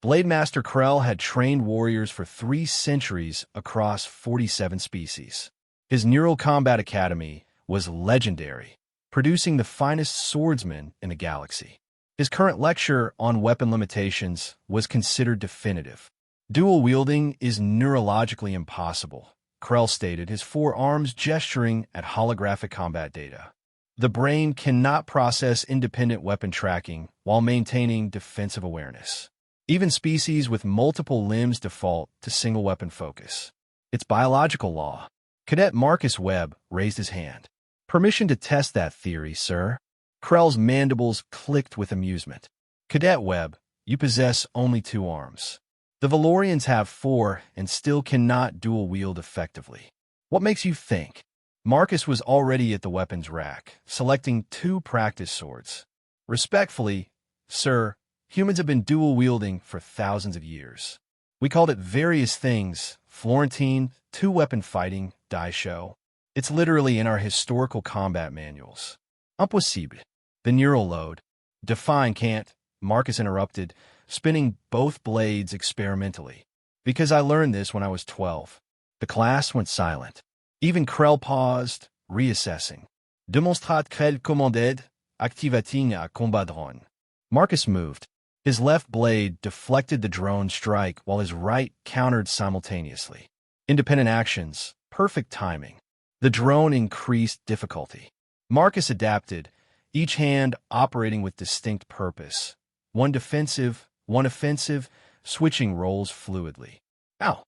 Blade Master Krell had trained warriors for 3 centuries across 47 species. His Neural Combat Academy was legendary, producing the finest swordsmen in the galaxy. His current lecture on weapon limitations was considered definitive. Dual wielding is neurologically impossible, Krell stated, his 4 arms gesturing at holographic combat data. The brain cannot process independent weapon tracking while maintaining defensive awareness. Even species with multiple limbs default to single weapon focus. It's biological law. Cadet Marcus Webb raised his hand. Permission to test that theory, sir. Krell's mandibles clicked with amusement. Cadet Webb, you possess only 2 arms. The Valorians have 4 and still cannot dual wield effectively. What makes you think? Marcus was already at the weapons rack, selecting 2 practice swords. Respectfully, sir, humans have been dual wielding for thousands of years. We called it various things: Florentine, 2-weapon fighting, die show. It's literally in our historical combat manuals. Impossible. The neural load. Define can't, Marcus interrupted, spinning both blades experimentally. Because I learned this when I was 12. The class went silent. Even Krell paused, reassessing. Demonstrat Krell commanded, activating a combat drone. Marcus moved. His left blade deflected the drone strike while his right countered simultaneously. Independent actions, perfect timing. The drone increased difficulty. Marcus adapted, each hand operating with distinct purpose. One defensive, one offensive, switching roles fluidly. Ow!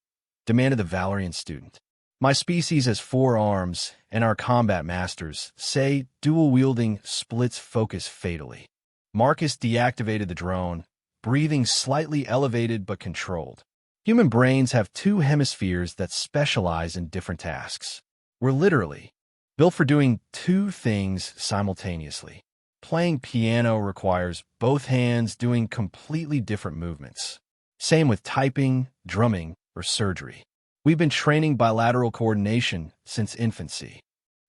Demanded the Valorian student. My species has 4 arms, and our combat masters say dual-wielding splits focus fatally. Marcus deactivated the drone, breathing slightly elevated but controlled. Human brains have 2 hemispheres that specialize in different tasks. We're literally built for doing 2 things simultaneously. Playing piano requires both hands doing completely different movements. Same with typing, drumming, or surgery. We've been training bilateral coordination since infancy.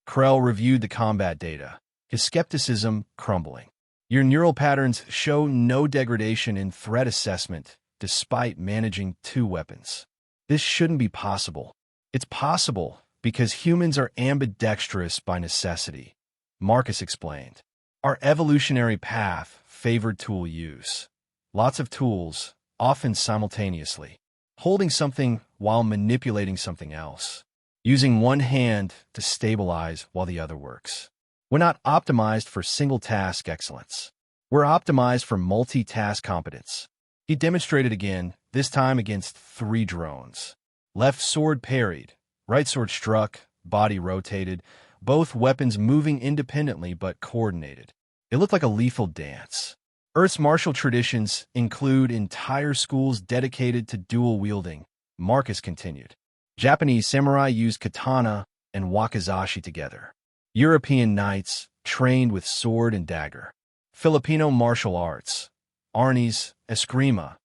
Krell reviewed the combat data, his skepticism crumbling. Your neural patterns show no degradation in threat assessment despite managing 2 weapons. This shouldn't be possible. It's possible because humans are ambidextrous by necessity, Marcus explained. Our evolutionary path favored tool use. Lots of tools, often simultaneously. Holding something while manipulating something else. Using one hand to stabilize while the other works. We're not optimized for single-task excellence. We're optimized for multitask competence. He demonstrated again, this time against 3 drones. Left sword parried, right sword struck, body rotated, both weapons moving independently but coordinated. It looked like a lethal dance. Earth's martial traditions include entire schools dedicated to dual wielding, Marcus continued. Japanese samurai used katana and wakizashi together. European knights trained with sword and dagger. Filipino martial arts, arnis, eskrima,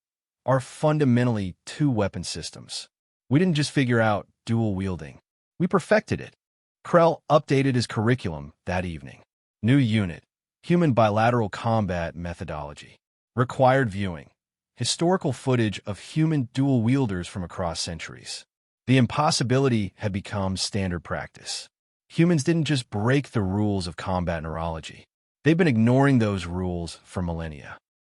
are fundamentally 2-weapon systems. We didn't just figure out dual wielding. We perfected it. Krell updated his curriculum that evening. New unit, human bilateral combat methodology. Required viewing, historical footage of human dual wielders from across centuries. The impossibility had become standard practice. Humans didn't just break the rules of combat neurology. They've been ignoring those rules for millennia.